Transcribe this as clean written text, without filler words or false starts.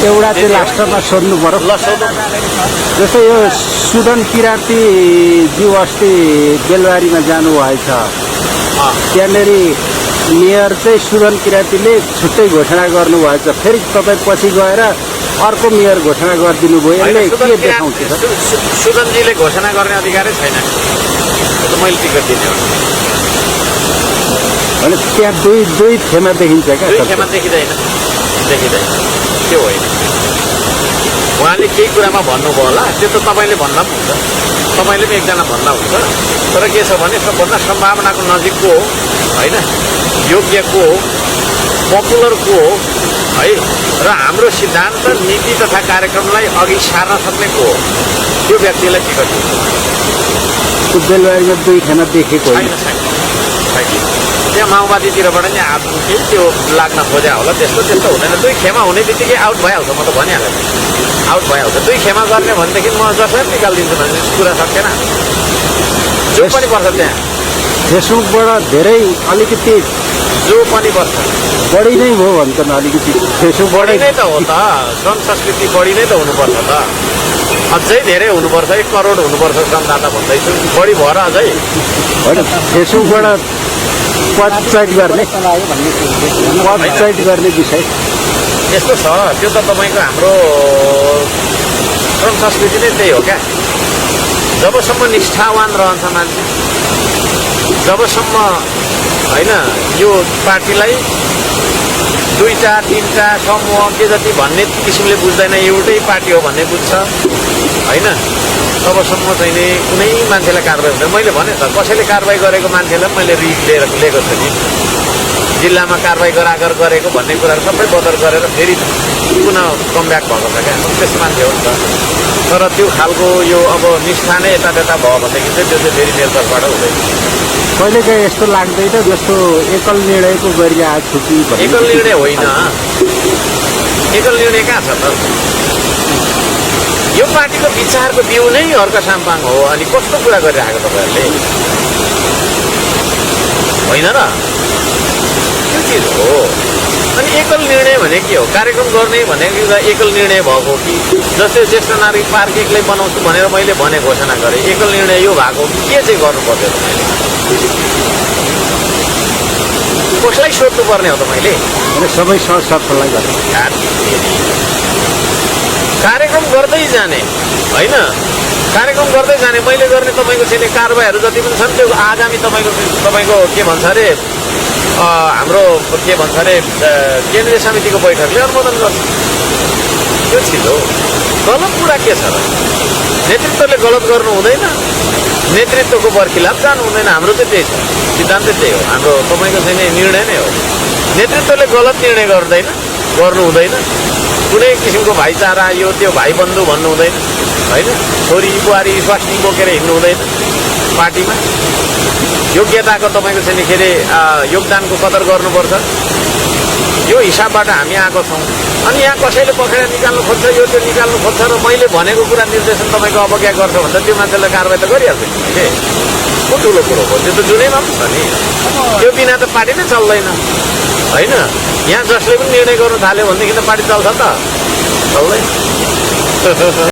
एउटा चाहिँ लास्टमा सोध्नु पर्यो। ल सोधौँ। जस्तै यो सुदन किराँतीज्यू अस्ति बेलबारीमा जानुभएछ, त्यहाँनिर मेयर चाहिँ सुदन किराँतीले छुट्टै घोषणा गर्नुभएछ, फेरि तपाईँ पछि गएर अर्को मेयर घोषणा गरिदिनु भयो। यसले के देखाउँछ? सुदनजीले घोषणा गर्ने अधिकारै छैन, मैले टिकट दिने हो भने त्यहाँ दुई थेमा देखिन्छ क्या? दुई थेमा देखिँदैन, त्यो होइन। उहाँले केही कुरामा भन्नुभयो होला, त्यो त तपाईँले भन्दा पनि हुन्छ, तपाईँले पनि एकजना भन्दा हुन्छ। तर के छ भने सबभन्दा सम्भावनाको नजिकको हो होइन, योग्यको हो, पपुलरको हो है, र हाम्रो सिद्धान्त नीति तथा कार्यक्रमलाई अघि सार्न सक्नेको हो, त्यो व्यक्तिलाई टिकट दिन्छ। बेलबारीमा दुई थेमा देखेको छैन। त्यहाँ माओवादीतिरबाट नि केही त्यो लाग्न खोज्या होला, त्यस्तो हुँदैन। दुई खेमा हुने बित्तिकै आउट भइहाल्छ, म त भनिहालेँ, आउट भइहाल्छ। दुई खेमा गर्ने भनेदेखि म जसरी निकालिदिन्छु भने कुरा सकेन, जो पनि पर्छ त्यहाँ। फेसबुकबाट धेरै अलिकति जो पनि पर्छ, बढी नै भयो भन्छन् अलिकति। फेसबुक बढी नै त हो त, श्रम संस्कृति बढी नै त हुनुपर्छ त, अझै धेरै हुनुपर्छ, 1 करोड हुनुपर्छ श्रमदाता भन्दैछु, बढी भएर अझै होइन। फेसबुकबाट पदचाहित गर्ने विषय यस्तो छ, त्यो त तपाईँको हाम्रो श्रम संस्कृति नै त्यही हो क्या। जबसम्म निष्ठावान रहन्छ मान्छे, जबसम्म होइन यो पार्टीलाई 2टा 3टा समूह के जति भन्ने किसिमले बुझ्दैन, एउटै पार्टी हो भन्ने बुझ्छ होइन, तबसम्म चाहिँ नि कुनै मान्छेलाई कारवाही हुँदैन। मैले भने त कसैले कारवाही गरेको मान्छेलाई मैले रिट लिएको छु नि, जिल्लामा कारवाही गरागर गरेको भन्ने कुराहरू सबै बदर गरेर फेरि पुनः कमब्याक भएको छ क्या, त्यस्तो मान्छे हो नि त। तर त्यो खालको यो अब निष्ठा नै यता त्यता भयो भनेदेखि चाहिँ त्यो चाहिँ फेरि मेरो तर्फबाट हुँदैन। कहिलेकाहीँ यस्तो लाग्दैन जस्तो एकल निर्णयको गरिरहेको छु कि? एकल निर्णय होइन, एकल निर्णय कहाँ छ त? यो पार्टीको विचारको बिउ नै हर्क साम्पाङ हो। अनि कस्तो कुरा गरिरहेको तपाईँहरूले होइन र, त्यो चिज हो। अनि एकल निर्णय भने के हो? कार्यक्रम गर्ने भनेको एकल निर्णय भएको कि? जस्तै ज्येष्ठ नागरिक पार्क एक्लै बनाउँछु भनेर मैले भने घोषणा गरेँ, एकल निर्णय यो भएको के चाहिँ गर्नु पर्यो त? मैले कसलाई सोध्नु पर्ने हो त? मैले सबै सरसफललाई गरेँ, कार्यक्रम गर्दै जाने होइन, कार्यक्रम गर्दै जाने। मैले गर्ने तपाईँको चाहिँ कारबाहीहरू जति पनि छन् त्यो आगामी तपाईँको के भन्छ अरे, हाम्रो के भन्छ अरे केन्द्रीय समितिको बैठकले अनुमोदन गर्छ। त्यो चिज हो। गलत कुरा के छ र? नेतृत्वले गलत गर्नु हुँदैन, नेतृत्वको बर्खिलाफ जानु हुँदैन। हाम्रो चाहिँ त्यही छ, सिद्धान्त त्यही हो हाम्रो। तपाईँको चाहिँ निर्णय नै हो, नेतृत्वले गलत निर्णय गर्नु हुँदैन, कुनै किसिमको भाइचारा यो त्यो भाइबन्धु भन्नु हुँदैन होइन, छोरी बुहारी स्वास्नी बोकेर हिँड्नु हुँदैन पार्टीमा। योग्यताको तपाईँको चाहिँ के अरे योगदानको कदर गर्नुपर्छ। यो हिसाबबाट हामी आएको छौँ। अनि यहाँ कसैले पक्रेर निकाल्नु खोज्छ, यो त्यो निकाल्नु खोज्छ र मैले भनेको कुरा निर्देशन तपाईँको अवज्ञा गर्छ भन्दा त्यो मान्छेलाई कारवाही त गरिहाल्छ नि मैले। को ठुलो कुरो हो त्यो? त जुनैमा पनि छ नि, त्यो बिना त पार्टी नै चल्दैन होइन। यहाँ जसले पनि निर्णय गर्नु थाल्यो भनेदेखि त पार्टी चल्छ त? चल्दैन।